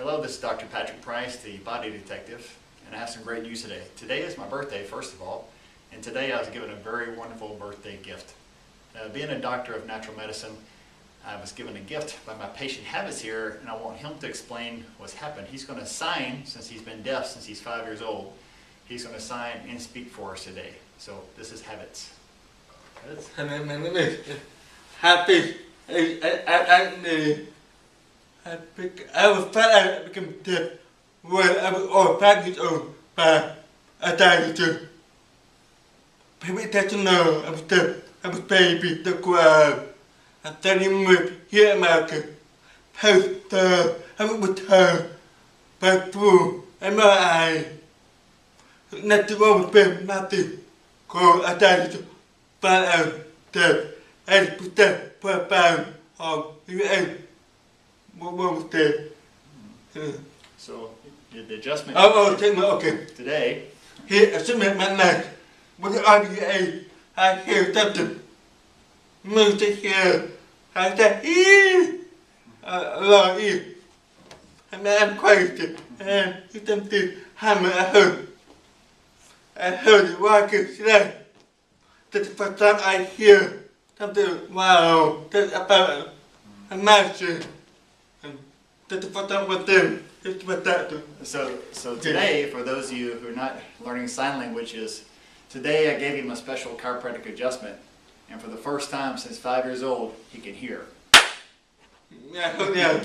Hello, this is Dr. Patrick Price, the body detective, and I have some great news today. Today is my birthday, first of all, and today I was given a very wonderful birthday gift. Being a doctor of natural medicine, I was given a gift by my patient Habits here, and I want him to explain what's happened. He's going to sign, since he's been deaf since he's 5 years old, he's going to sign and speak for us today. So this is Habits. My name is Happy. I was fat. I became deaf when I was all 5 years old. But I died to pay attention. I was deaf. I was baby. The crowd. I'm telling you, here America. Poster. I was with her. But through MRI. Nothing wrong with them. Nothing. Cause I died to find out that 80% per pound of UA. So the adjustment okay. today, Here, I submit my neck. With the RDA, I hear something. Music here. I say, Lord, and I'm crazy. And it's something hammer I heard it walking today. That's the first time I hear something, wow, that's about a master. That's the first time with them. It's what that. So today, for those of you who are not learning sign language, today I gave him a special chiropractic adjustment, and for the first time since 5 years old, he can hear. Yeah.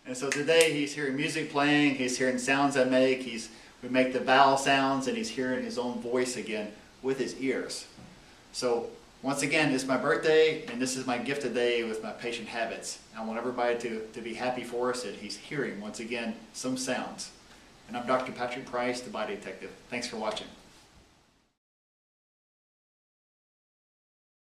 And so today he's hearing music playing, he's hearing sounds I make, we make the vowel sounds, and he's hearing his own voice again with his ears. So once again, it's my birthday, and this is my gift today with my patient Habits. I want everybody to be happy for us that he's hearing, once again, some sounds. And I'm Dr. Patrick Price, the body detective. Thanks for watching.